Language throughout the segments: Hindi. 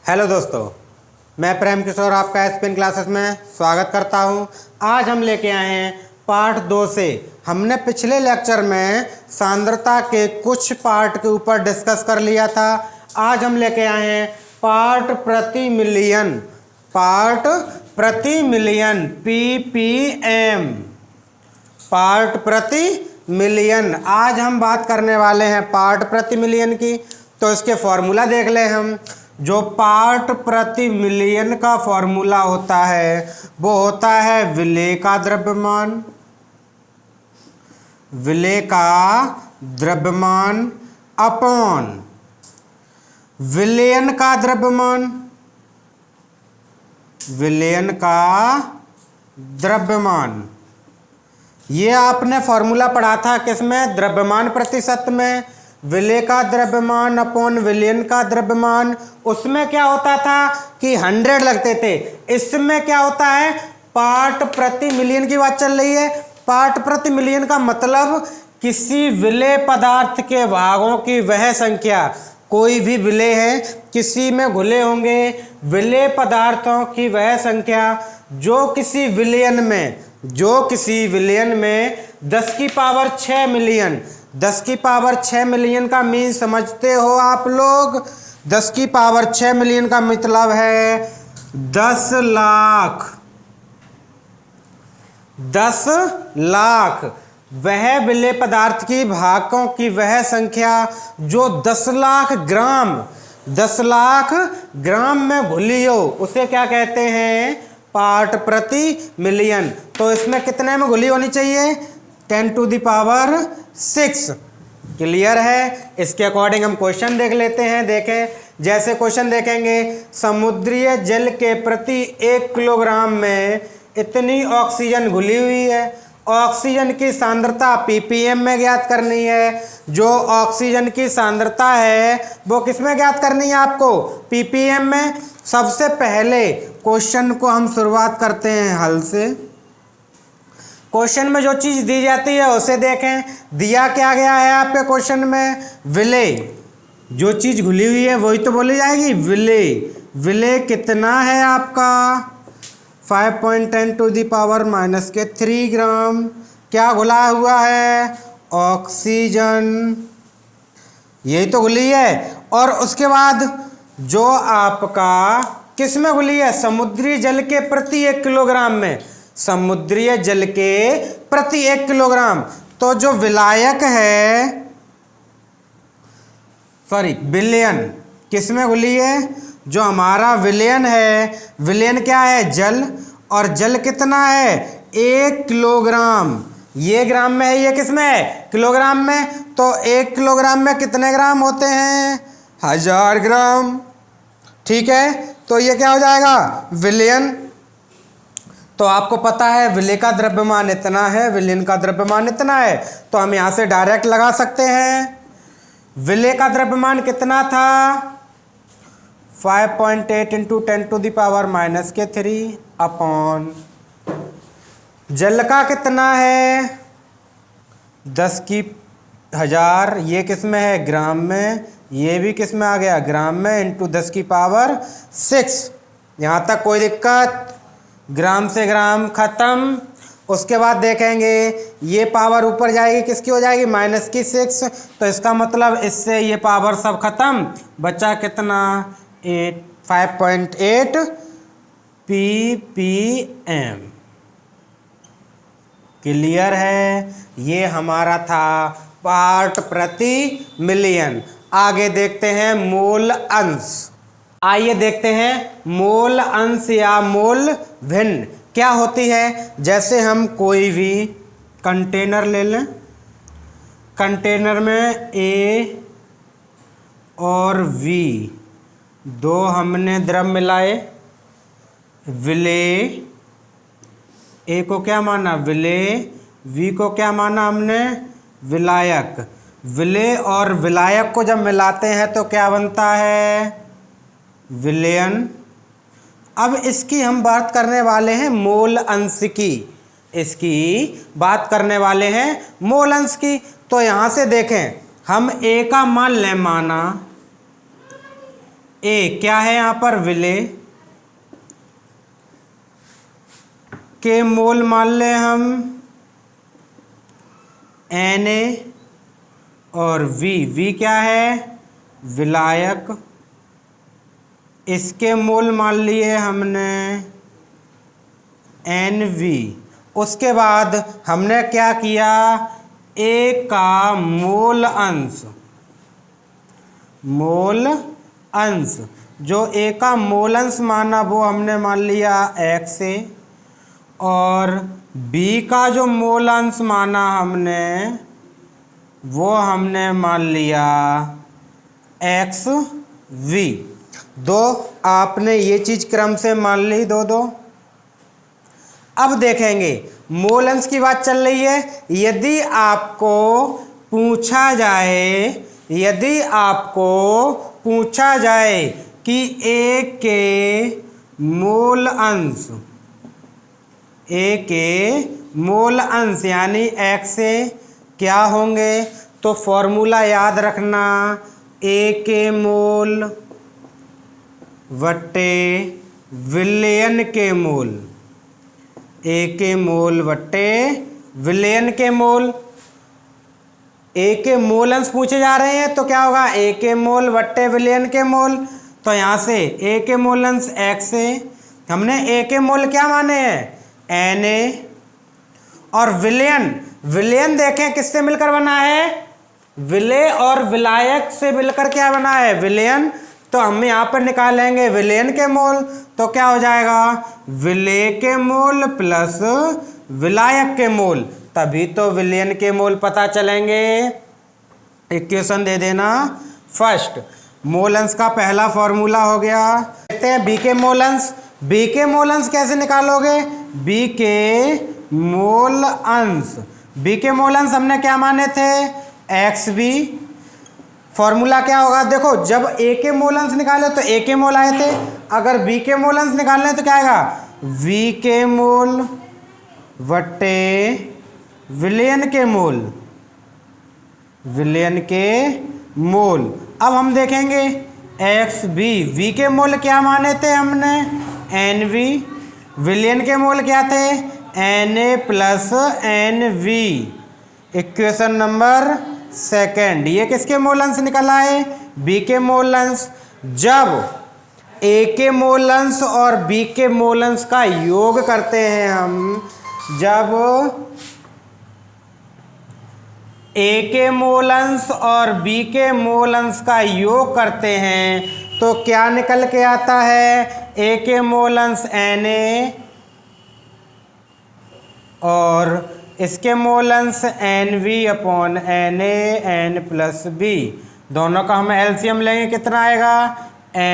हेलो दोस्तों, मैं प्रेम किशोर आपका एसपीएन क्लासेस में स्वागत करता हूं। आज हम लेके आए हैं पार्ट 2 से। हमने पिछले लेक्चर में सांद्रता के कुछ पार्ट के ऊपर डिस्कस कर लिया था। आज हम लेके आए हैं पार्ट प्रति मिलियन ppm, पार्ट प्रति मिलियन। आज हम बात करने वाले हैं पार्ट प्रति मिलियन की। तो इसके फॉर्मूला देख लें हम। जो पार्ट प्रति मिलियन का फॉर्मूला होता है वो होता है विलेय का द्रव्यमान अपॉन विलयन का द्रव्यमान। ये आपने फॉर्मूला पढ़ा था किसमें? द्रव्यमान प्रतिशत में। विलेय का द्रव्यमान अपॉन विलयन का द्रव्यमान। उसमें क्या होता था कि 100 लगते थे। इसमें क्या होता है? पार्ट प्रति मिलियन की बात चल रही है। पार्ट प्रति मिलियन का मतलब किसी विलेय पदार्थ के भागों की वह संख्या, कोई भी विलेय है किसी में घुले होंगे विलेय पदार्थों की वह संख्या जो किसी विलयन में 10 की पावर 6 मिलियन, 10 की पावर 6 मिलियन का मीन समझते हो आप लोग? 10 की पावर 6 मिलियन का मतलब है 10 लाख वह विलेय पदार्थ की भागों की वह संख्या जो 10 लाख ग्राम में घुली हो, उसे क्या कहते हैं? पार्ट प्रति मिलियन। तो इसमें कितने में घुली होनी चाहिए? 10⁶। क्लियर है? इसके अकॉर्डिंग हम क्वेश्चन देख लेते हैं। देखें, जैसे क्वेश्चन देखेंगे, समुद्रीय जल के प्रति 1 किलोग्राम में इतनी ऑक्सीजन घुली हुई है। ऑक्सीजन की सांद्रता ppm में ज्ञात करनी है। जो ऑक्सीजन की सांद्रता है वो किस में ज्ञात करनी है आपको? ppm में। सबसे पहले क्वेश्चन को हम शुरुआत करते हैं हल से। क्वेश्चन में जो चीज दी जाती है उसे देखें। दिया क्या गया है आपके क्वेश्चन में? विलेय। जो चीज घुली हुई है वही तो बोली जाएगी विलेय। विलेय कितना है आपका? 5.10⁻³ ग्राम। क्या घुला हुआ है? ऑक्सीजन। यही तो घुली है। और उसके बाद जो आपका किस में घुली है? समुद्री जल के प्रति 1 किलोग्राम में। समुद्रीय जल के प्रति 1 किलोग्राम। तो जो विलायक है, विलयन किस में घुली है? जो हमारा विलयन है, विलयन क्या है? जल। और जल कितना है? 1 किलोग्राम। ये ग्राम में है, ये किस में है? किलोग्राम में। तो 1 किलोग्राम में कितने ग्राम होते हैं? 1000 ग्राम। ठीक है, तो ये क्या हो जाएगा? विलयन। तो आपको पता है विलेय का द्रव्यमान इतना है, विलयन का द्रव्यमान इतना है। तो हम यहाँ से डायरेक्ट लगा सकते हैं। विलेय का द्रव्यमान कितना था? 5.8 × 10⁻³ अपॉन जल का कितना है? 10 की 1000। ये किस में है? ग्राम में। ये भी किस में आ गया? ग्राम में। इंटू 10 की पावर 6। यहाँ तक कोई दिक्कत? ग्राम से ग्राम खत्म। उसके बाद देखेंगे ये पावर ऊपर जाएगी, किसकी हो जाएगी? -6। तो इसका मतलब इससे ये पावर सब खत्म। बचा कितना? 5.8 ppm। क्लियर है? ये हमारा था पार्ट प्रति मिलियन। आगे देखते हैं मोल अंश। आइए देखते हैं मोल अंश या मोल भिन्न क्या होती है। जैसे हम कोई भी कंटेनर ले लें। कंटेनर में A और V दो हमने द्रव मिलाए। विलेय, A को क्या माना? विलेय। V को क्या माना हमने? विलायक। विलेय और विलायक को जब मिलाते हैं तो क्या बनता है? विलयन। अब इसकी हम बात करने वाले हैं मोल अंश की। इसकी बात करने वाले हैं मोल अंश की। तो यहाँ से देखें, हम A का मान लें, माना ए क्या है यहाँ पर, विलेय के मोल मान ले हम Na, और वी क्या है, विलायक, इसके मोल मान लिए हमने Nv। उसके बाद हमने क्या किया, ए का मोल अंश, जो ए का मोल अंश माना वो हमने मान लिया XA, और बी का जो मोल अंश माना हमने वो हमने मान लिया XV। दो आपने ये चीज़ क्रम से मान ली, दो। अब देखेंगे मोल अंश की बात चल रही है। यदि आपको पूछा जाए कि ए के मोल अंश यानी XA क्या होंगे, तो फॉर्मूला याद रखना, ए के मोल वट्टे विलयन के मोल, ए के मोल वट्टे विलयन के मोल। ए के मोल अंश पूछे जा रहे हैं तो क्या होगा, ए के मोल वट्टे विलयन के मोल। तो यहाँ से ए के मोल अंश XA, हमने ए के मोल क्या माने हैं, Na, और विलयन देखें किससे मिलकर बना है, विलेय और विलायक से मिलकर क्या बना है, विलयन। तो हम यहाँ पर निकालेंगे विलयन के मोल, तो क्या हो जाएगा, विलेय के मोल प्लस विलायक के मोल, तभी तो विलयन के मोल पता चलेंगे। इक्वेशन दे देना। फर्स्ट मोल अंश का पहला फॉर्मूला हो गया। देखते हैं बी के मोल अंश। बी के मोल अंश कैसे निकालोगे, बी के मोल अंश हमने क्या माने थे, XB। फॉर्मूला क्या होगा, देखो जब ए के मोल अंश निकाले तो ए के मोल आए थे, अगर बी के मोल अंश निकालने तो क्या आएगा, वी के मोल वट्टे विलयन के मोल। अब हम देखेंगे XB, वी के मोल क्या माने थे हमने, NV, विलयन के मोल क्या थे, Na plus NV। Equation number second, ये किसके मोल अंश निकल आए, बी के मोल अंश। जब ए के मोल अंश और बी के मोल अंश का योग करते हैं हम, जब ए के मोल अंश और बी के मोल अंश का योग करते हैं तो क्या निकल के आता है, ए के मोल अंश Na और इसके मोल अंश NV upon Na N plus B। दोनों का हम एलसीएम लेंगे, कितना आएगा,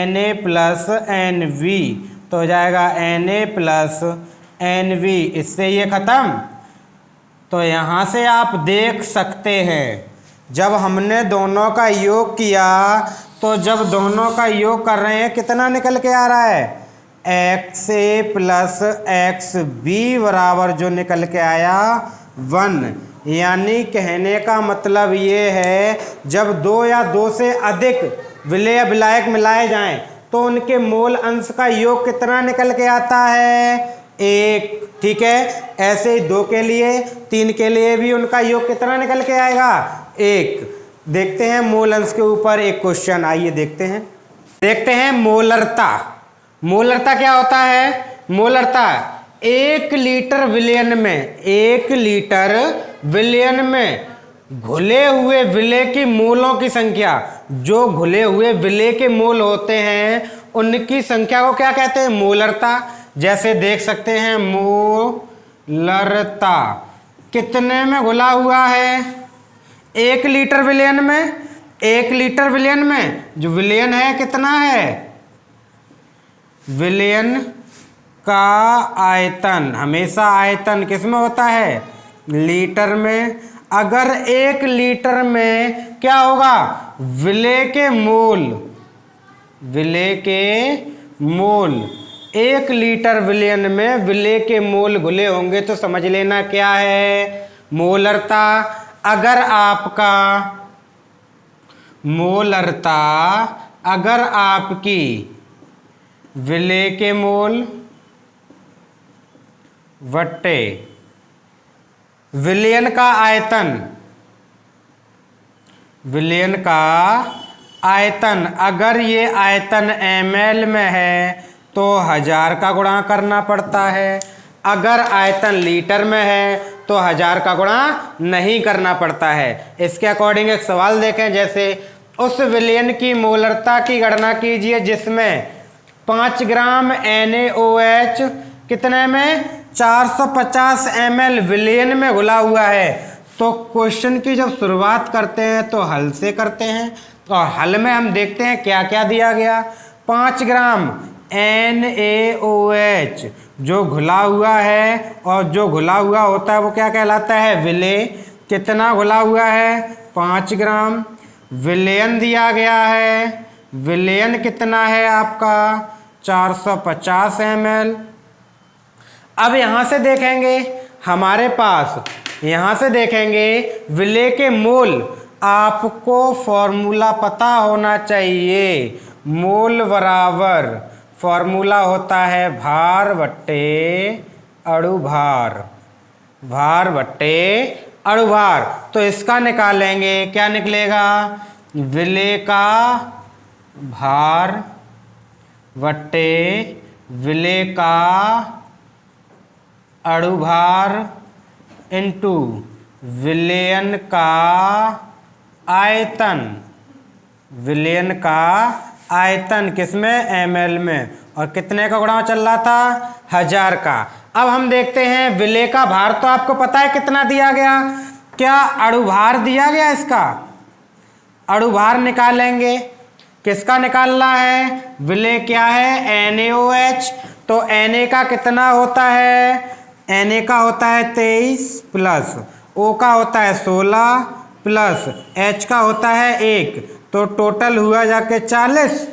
Na प्लस NV, तो हो जाएगा Na प्लस NV। इससे ये ख़त्म। तो यहाँ से आप देख सकते हैं जब हमने दोनों का योग किया तो जब दोनों का योग कर रहे हैं कितना निकल के आ रहा है, XA प्लस XB बराबर जो निकल के आया 1। यानी कहने का मतलब ये है जब दो या दो से अधिक विलेय या विलायक मिलाए जाएं तो उनके मोल अंश का योग कितना निकल के आता है, 1। ठीक है, ऐसे ही 2 के लिए, 3 के लिए भी उनका योग कितना निकल के आएगा, 1। देखते हैं मोल अंश के ऊपर एक क्वेश्चन, आइए देखते हैं मोलरता। मोलरता क्या होता है, मोलरता 1 लीटर विलयन में घुले हुए विलेय की मोलों की संख्या, जो घुले हुए विलेय के मोल होते हैं उनकी संख्या को क्या कहते हैं, मोलरता। जैसे देख सकते हैं मोलरता कितने में घुला हुआ है, 1 लीटर विलयन में। 1 लीटर विलयन में जो विलयन है कितना है, विलयन का आयतन, हमेशा आयतन किस में होता है, लीटर में। अगर 1 लीटर में क्या होगा, विलेय के मोल 1 लीटर विलयन में विलेय के मोल घुले होंगे तो समझ लेना क्या है, मोलरता। अगर अगर आपकी विलेय के मोल बट्टे विलयन का आयतन, विलयन का आयतन, अगर ये आयतन ml में है तो 1000 का गुणा करना पड़ता है, अगर आयतन लीटर में है तो 1000 का गुणा नहीं करना पड़ता है। इसके अकॉर्डिंग एक सवाल देखें, जैसे उस विलयन की मोलरता की गणना कीजिए जिसमें 5 ग्राम NaOH कितने में 450 ml विलयन में घुला हुआ है। तो क्वेश्चन की जब शुरुआत करते हैं तो हल से करते हैं, और हल में हम देखते हैं क्या क्या दिया गया। 5 ग्राम NaOH जो घुला हुआ है, और जो घुला हुआ होता है वो क्या कहलाता है, विलेय। कितना घुला हुआ है, 5 ग्राम। विलयन दिया गया है, विलयन कितना है आपका 450 ml। अब यहाँ से देखेंगे हमारे पास, यहाँ से देखेंगे विलेय के मोल, आपको फॉर्मूला पता होना चाहिए। मोल बराबर फॉर्मूला होता है भार बट्टे अणुभार, भार बट्टे अणुभार। तो इसका निकालेंगे, क्या निकलेगा, विलेय का भार बट्टे विलेय का अणुभार इनटू विलयन का आयतन, विलयन का आयतन किसमें, ml में, और कितने का गुणा चल रहा था, 1000 का। अब हम देखते हैं विलेय का भार तो आपको पता है कितना दिया गया, क्या अणुभार दिया गया, इसका अणुभार निकालेंगे। किसका निकालना है, विलेय क्या है NaOH, तो Na का कितना होता है, Na का होता है 23 प्लस O का होता है 16 प्लस H का होता है 1, तो टोटल हुआ जाके 40।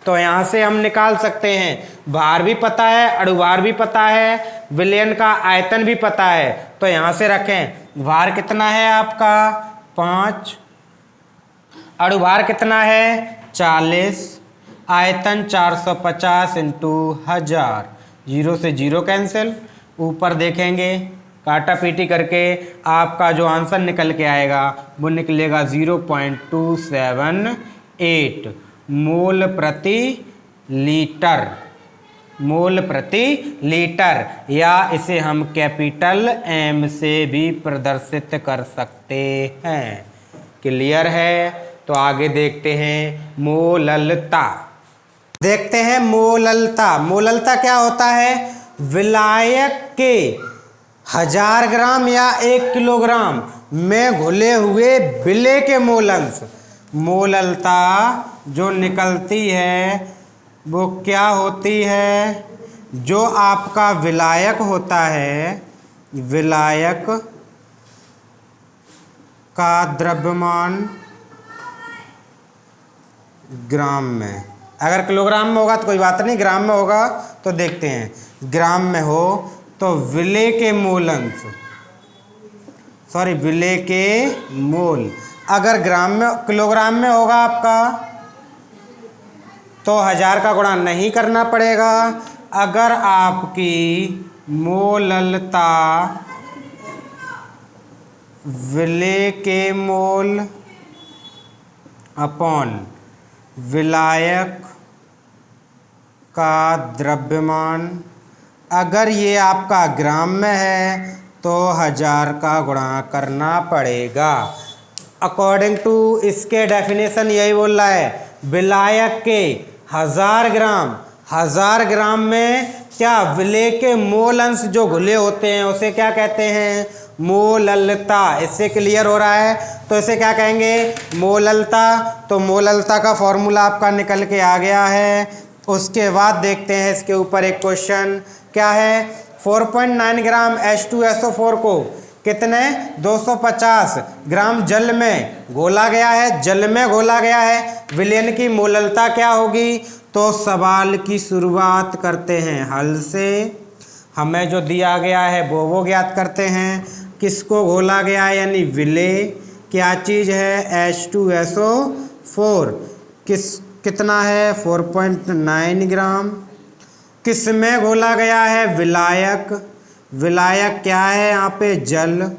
तो यहाँ से हम निकाल सकते हैं, भार भी पता है, अणुभार भी पता है, विलयन का आयतन भी पता है। तो यहाँ से रखें, भार कितना है आपका 5, अणुभार कितना है 40, आयतन 450 इंटू 1000, 0 से 0 कैंसिल। ऊपर देखेंगे काटा पीटी करके आपका जो आंसर निकल के आएगा वो निकलेगा 0.278 मोल प्रति लीटर, मोल प्रति लीटर, या इसे हम कैपिटल M से भी प्रदर्शित कर सकते हैं। क्लियर है? तो आगे देखते हैं मोललता। देखते हैं मोललता। मोललता क्या होता है, विलायक के 1000 ग्राम या 1 किलोग्राम में घुले हुए विलेय के मोलंश। मोललता जो निकलती है वो क्या होती है, जो आपका विलायक होता है, विलायक का द्रव्यमान ग्राम में, अगर किलोग्राम में होगा तो कोई बात नहीं, ग्राम में होगा तो देखते हैं। ग्राम में हो तो विलेय के मोलंश, सॉरी विलेय के मोल, अगर ग्राम में किलोग्राम में होगा आपका तो 1000 का गुणा नहीं करना पड़ेगा। अगर आपकी मोललता विलेय के मोल अपॉन विलायक का द्रव्यमान, अगर ये आपका ग्राम में है तो 1000 का गुणा करना पड़ेगा। अकॉर्डिंग टू इसके डेफिनेशन यही बोल रहा है, विलायक के 1000 ग्राम में क्या विलेय के मोल अंश जो घुले होते हैं उसे क्या कहते हैं, मोललता। इससे क्लियर हो रहा है? तो इसे क्या कहेंगे, मोललता। तो मोललता का फॉर्मूला आपका निकल के आ गया है। उसके बाद देखते हैं इसके ऊपर एक क्वेश्चन क्या है, 4.9 ग्राम H2SO4 को कितने 250 ग्राम जल में घोला गया है, जल में घोला गया है, विलयन की मोललता क्या होगी। तो सवाल की शुरुआत करते हैं हल से, हमें जो दिया गया है वो ज्ञात करते हैं। किसको घोला गया है, यानी विलेय क्या चीज़ है, H2SO4, कितना है 4.9 ग्राम। किस में घोला गया है? विलायक। विलायक क्या है यहाँ पे? जल।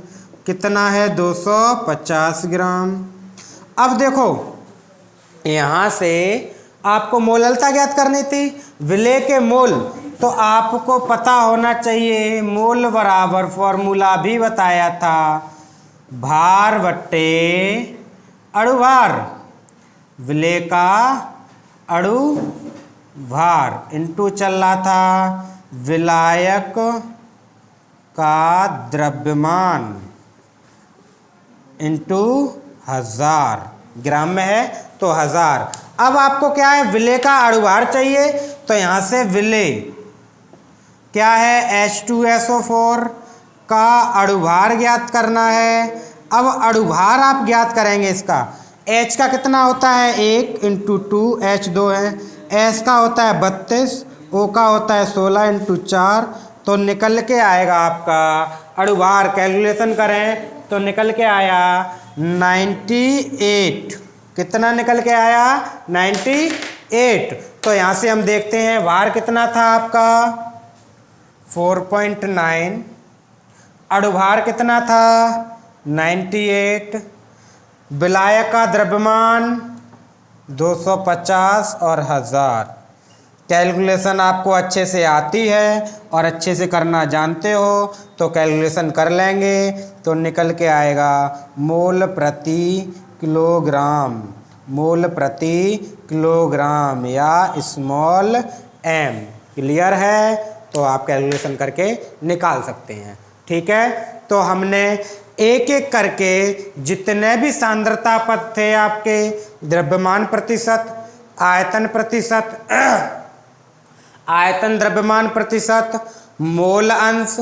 कितना है? 250 ग्राम। अब देखो यहाँ से आपको मोललता ज्ञात करनी थी, विलेय के मोल, तो आपको पता होना चाहिए मोल बराबर, फॉर्मूला भी बताया था, भार बट्टे अणुभार। विलेय का अणु भार इनटू चल रहा था विलायक का द्रव्यमान इनटू 1000। ग्राम में है तो 1000। अब आपको क्या है? विलेय का अणुभार चाहिए, तो यहाँ से विलेय क्या है? H2SO4 का अणुभार ज्ञात करना है। अब अणुभार आप ज्ञात करेंगे इसका। H का कितना होता है? 1 × 2, H 2 है। S का होता है 32, O का होता है 16 × 4, तो निकल के आएगा आपका अणुभार। कैलकुलेशन करें तो निकल के आया 98। कितना निकल के आया? 98। तो यहाँ से हम देखते हैं भार कितना था आपका? 4.9। अणुभार कितना था? 98। विलायक का द्रव्यमान 250 और 1000। कैलकुलेशन आपको अच्छे से आती है और अच्छे से करना जानते हो तो कैलकुलेशन कर लेंगे तो निकल के आएगा मोल प्रति किलोग्राम। मोल प्रति किलोग्राम या स्मॉल m। क्लियर है? तो आप कैलकुलेशन करके निकाल सकते हैं। ठीक है, तो हमने एक एक करके जितने भी सांद्रता पद थे आपके, द्रव्यमान प्रतिशत, आयतन प्रतिशत, आयतन द्रव्यमान प्रतिशत, मोल अंश,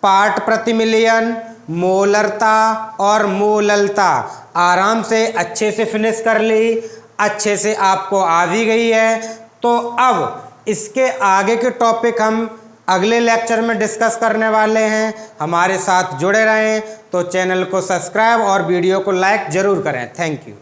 पार्ट प्रति मिलियन, मोलरता और मोललता आराम से अच्छे से फिनिश कर ली, अच्छे से आपको आ भी गई है। तो अब इसके आगे के टॉपिक हम अगले लेक्चर में डिस्कस करने वाले हैं। हमारे साथ जुड़े रहें, तो चैनल को सब्सक्राइब और वीडियो को लाइक ज़रूर करें। Thank you.